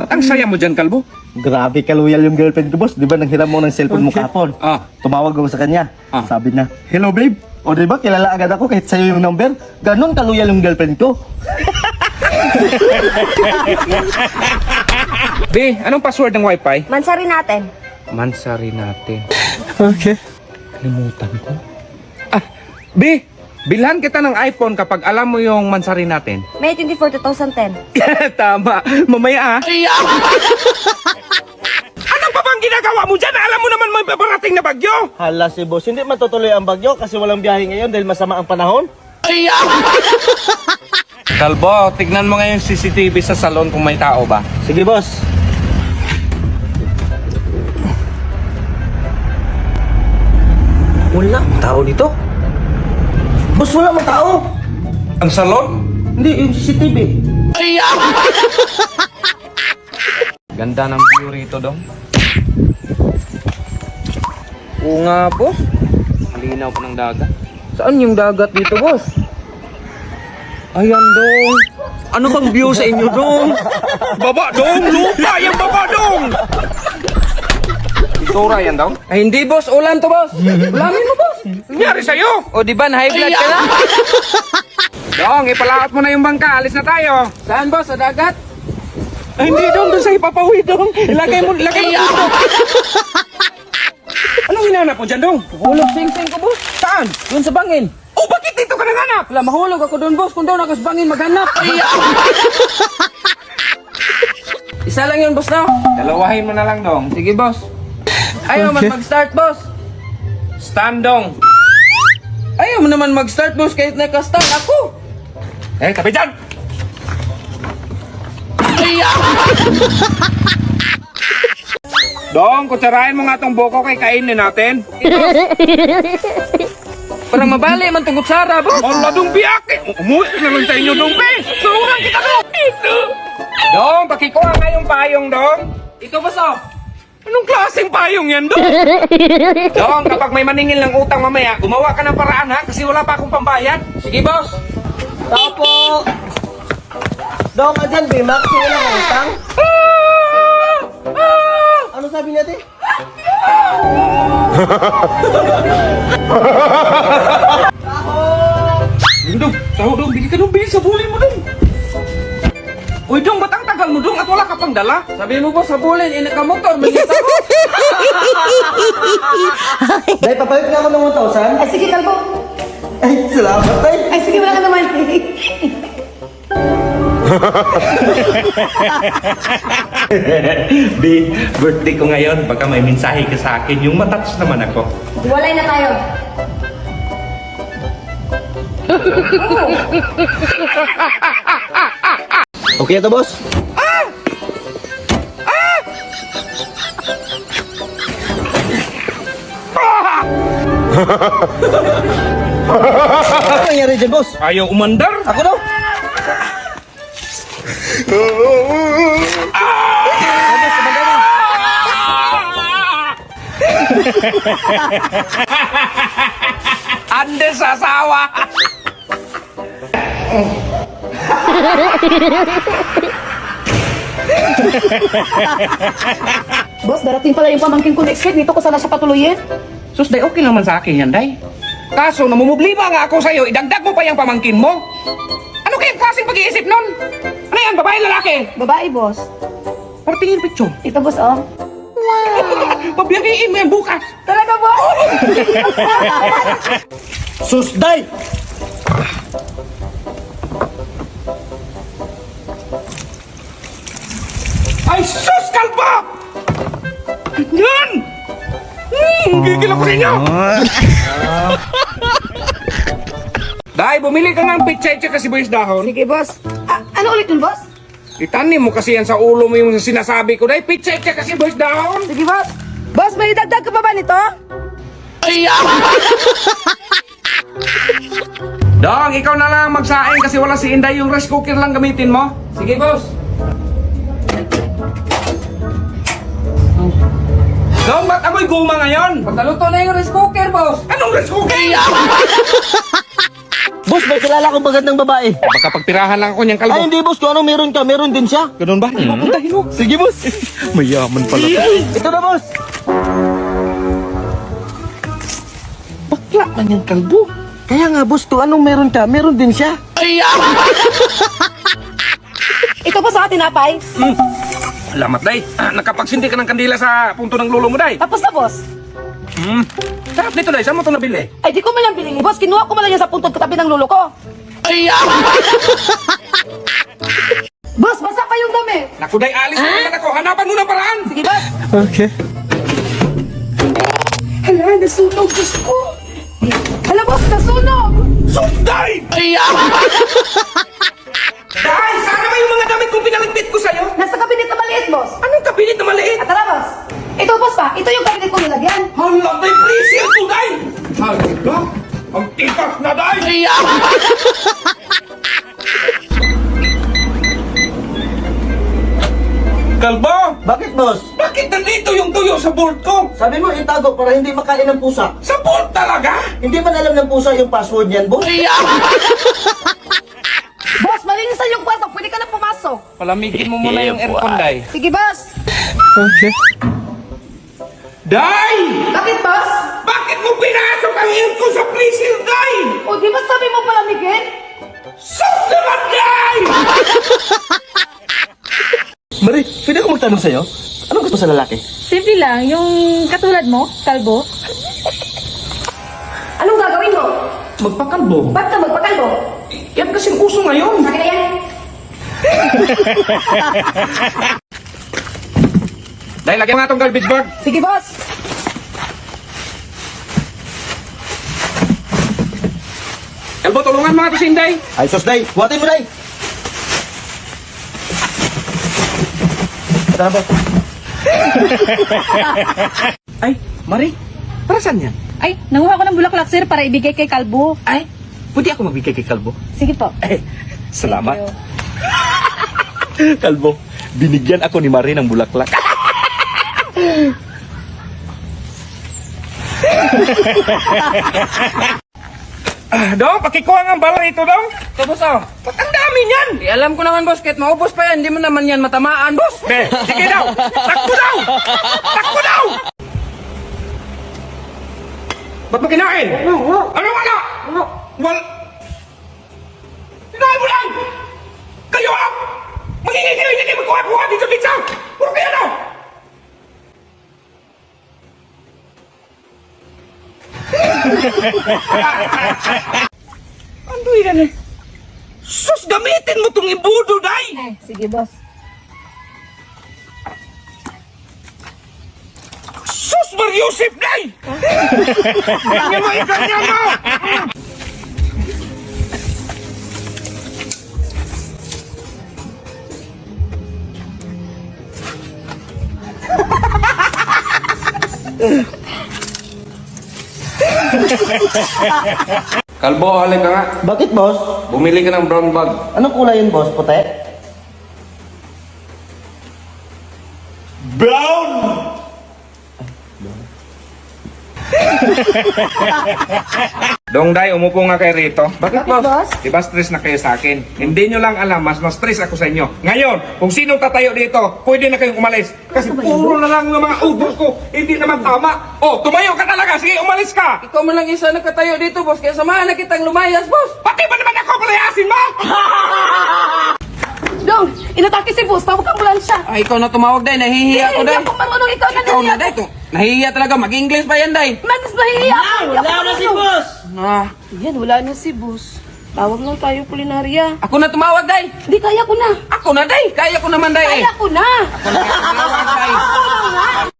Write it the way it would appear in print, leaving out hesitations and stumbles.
Ang saya mo dyan, Kalbo. Grabe ka-loyal yung girlfriend ko, boss. Di ba nanghiram mo ng cellphone mo kapon? Tumawag ako sa kanya. Sabi na, hello babe. O di ba kilala agad ako kahit sa'yo yung number? Ganon ka-loyal yung girlfriend ko. Be, anong password ng wifi? Mansari natin. Mansari natin. Okay. Kalimutan ko. Be, bilhan kita ng iPhone kapag alam mo yung mansari natin. May 24, 2010. Tama. Mamaya Ano pa bang ginagawa mo dyan? Alam mo naman may paparating na bagyo. Hala si boss, hindi matutuloy ang bagyo kasi walang biyahe ngayon dahil masama ang panahon. Kalbo, tignan mo ngayon CCTV sa salon kung may tao ba. Sige boss. Wala tao dito. Boss, wala mang tao. Ang salon? Hindi, yung CCTV. Ganda ng view rito, dong. Oo nga, boss. Malinaw pa ng dagat. Saan yung dagat dito, boss? Ayan, dong. Ano bang view sa inyo, dong? Baba, dong! Lupa yung baba, dong! Itura yan, dong? Ay, hindi, boss. Ulan to, boss. Ulamin mo, boss. Nangyari sa'yo? O, di ba, na-high blood ka na? Dong, ipalaot mo na yung bangka. Alis na tayo. Saan, boss? Sa dagat? Ay, hindi, dong. Doon sa ipapawi, dong. Ilagay mo dito. Anong hinanap mo dyan, dong? Hulog sing-sing ko, boss. Saan? Doon sa bangin. Oh, bakit dito ka nanganap? Wala, mahulog ako doon, boss. Kung doon ako sa bangin, maghanap. Isa lang yun, boss, na. Dalawahin mo na lang, dong. Sige, boss. Ayaw man mag-start, boss. Stand, dong. Ayaw mo naman mag-start, boss, kahit naka-start ako. Eh, tabi dyan! Dong, kutsarahin mo nga tong buko kay kainin natin. Parang mabali man tungkol Sara, boss. Wala dong biyak. Umuwi na lang sa inyo, dong, pe. Suruhan kita, dong. Dong, pakikuha nga yung payong, dong. Ito, boss, oh. Anong klaseng payong yan, dong? Dong, kapag may maningil ng utang mamaya, gumawa ka ng paraan, ha? Kasi wala pa akong pambayad. Sige, boss. Tao po. Dong, andyan, Bimax. Sige lang ang utang. Ano sabi niya, te? Dong, tahu dong, bili ka dong, bilis, sabulin mo, dong. Uy, dong, ba't ang tagal mo, dong, at wala ka pang dala? Sabi mo, boss, sabulin. Inakamotor, malita ko. Dahil papalit nga ako ng 1,000. Ay, sige, Kalbo. Ay, salamat, tay. Ay, sige, wala ka naman. Di, birthday ko ngayon. Baka may mensahe ka sa akin. Yung matouch naman ako. Walay na tayo. Okay ito, boss. Ano nangyari dyan, boss? Ayaw umandar? Ako daw. Andes sa asawa. Boss, darating pala yung pamangkin ko next week. Dito ko sana siya patuloyin. Sus, day, okay naman sa akin yan, day. Kaso, namumublima nga ako sa'yo, idagdag mo pa yung pamangkin mo. Ano kayang klaseng pag-iisip nun? Ano yan, babae, lalaki? Babae, boss. Para tingin picture. Ito, boss, oh. Pabiyagiin mo yan bukas. Talaga, boss? Susday! Ay, sus, kalpa! Yan! Gigil ako sa inyo! Day, bumili ka ng pitseche kasi boys dahon. Sige, boss. Ano ulit yun, boss? Itanim mo kasi yan sa ulo mo yung sinasabi ko. Day, pitseche kasi boys dahon. Sige, boss. Boss, may dagdag ka pa ba nito? Dong, ikaw na lang magsaing kasi wala si Inday, yung rice cooker lang gamitin mo. Sige, boss. Dong, ba't amoy guma ngayon? Pagkaluto na yung rice cooker, boss. Anong rice cooker? Boss, may kilala akong magandang babae. Baka pagtirahan lang ako niyang kalbo. Ay, hindi boss. Kung ano meron ka, meron din siya. Ganun ba? Papuntahin mo. Sige, boss. Mayaman pala. Ito na, boss. Bakla man yung kalbo. Kaya nga, boss, kung anong meron ka, meron din siya. Ito po sa tinapay. Salamat, day. Nakapagsindi ka ng kandila sa punto ng lulo mo, day. Tapos na, boss. Sarap nito, day. Saan mo ito nabili? Ay, di ko man yan binili, boss. Kinuha ko man lang yan sa puntod katabi ng lulo ko. Boss, basa pa yung dami. Naku, day. Alis na naman ako. Hanapan mo ng paraan. Sige, boss. Okay. Hala, nasunog, Diyos ko. Hala, boss, nasunog. Sunday! Day, sana ba yung mga damit kong pinaligpit ko sa'yo? Nasa kabinet na maliit, boss. Anong kabinet na maliit? At tara, boss. Ito, boss, pa. Ito yung kabinet ko nilagyan. Hala, day. Precious to, day. Hala, ang tikas na, day. Kalbo! Bakit, boss? Bakit nandito yung tuyo sa board ko? Sabi mo itago para hindi makain ng pusa. Sa board talaga? Hindi man alam ng pusa yung password niyan, boss. Boss, malinis na yung kwarto. Pwede ka na pumasok. Palamigin mo muna yung aircon, day. Sige, boss. Day! Bakit, boss? Bakit mo pinasok ang aircon sa freezer, day? O, di ba sabi mo palamigin? Sus naman, day! Marie, pwede ako magtanong sa'yo? Anong gusto sa lalaki? Simple lang, yung katulad mo, kalbo. Anong gagawin mo? Magpakalbo. Ba't ka magpakalbo? Yan kasing uso ngayon. Sabi na yan. Day, lagyan nga itong garbage bag. Sige, boss. Kalbo, tulungan mga to si Inday. Ay, sos, day. Buhatin mo, day. Ito na, boss. Ay, Marie, para saan yan? Ay, nanguha ko ng bulaklak, sir, para ibigay kay kalbo. Ay, pwede ako magbigay kay Kalbo. Sige po. Salamat. Kalbo, binigyan ako ni Marie ng bulaklak. Dong, pakikuha nga bala ito, Dong. Ito, boss, oh. Ba't ang dami niyan? Alam ko naman, boss, kahit maubos pa yan, hindi mo naman yan matamaan, boss. Be, sige daw. Takbo daw. Takbo daw. Ba't mo kinain? Ano wala? Wala. Kinain mo lang. Kayo ah. Manginginig hindi magkuha-kuha dito sa pizza. Puro kaya daw. Ano yan eh? Sus, gamitin mo tong imbudo, day! Ay, sige, boss. Sus, Mariusip, day! Ganyan mo, ganyan mo! Kalbo, halika nga. Bakit, boss? Bumili ka ng brown bag. Anong kulay yun, boss? Puti? Brown! Dong Day, umupo nga kayo rito. Bakit, boss? Diba stress na kayo sa akin? Hindi nyo lang alam, mas na-stress ako sa inyo. Ngayon, kung sino tatayo dito, pwede na kayong umalis. Kasi puro na lang ng mga ubo ko. Hindi naman tama. Oh, tumayo ka talaga. Sige, umalis ka. Ikaw man lang isa nakatayo dito, boss, kaya samahan na kitang lumayas, boss. Pati ba naman ako palayasin mo? Dong, inatake si boss. Tawag kang ambulansya. Ay, ikaw na tumawag, day. Nahihiya ako, Hindi day. ako marunong ikaw na Ikaw na, day. Nahihiya talaga. Mag-English pa yan, day. Mas nahihiya ako. Wala na si boss. Ah, Yan, wala na si boss. Tawag lang tayo kulinarya. ako na tumawag, day. Hindi, kaya ko na. Ako na, day. Kaya ko naman, day. Kaya ko na. Ako na tumawag, day.